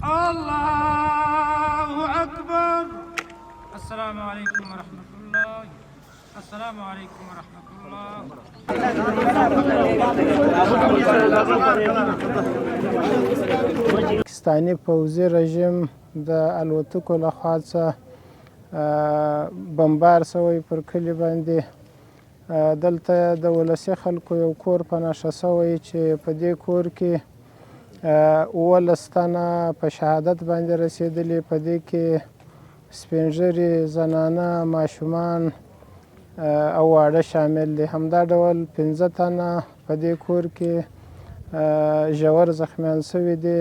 الله أكبر. السلام عليكم ورحمة الله. السلام عليكم ورحمة الله. پاکستاني پوځي رژیم د الوتکو له خوا څخه بمبار شوی پر کلي باندې. دلته د ولسي خلکو یو کور په نښه شوی چې په دې کور کې 18 تنه په شهادت باندې رسېدلي. په دې کې سپین ږیري، زنانه، ماشومان او واړه شامل دي. همدا ډول 15 تنه په دې کور کې ژور زخمیان شوي دي.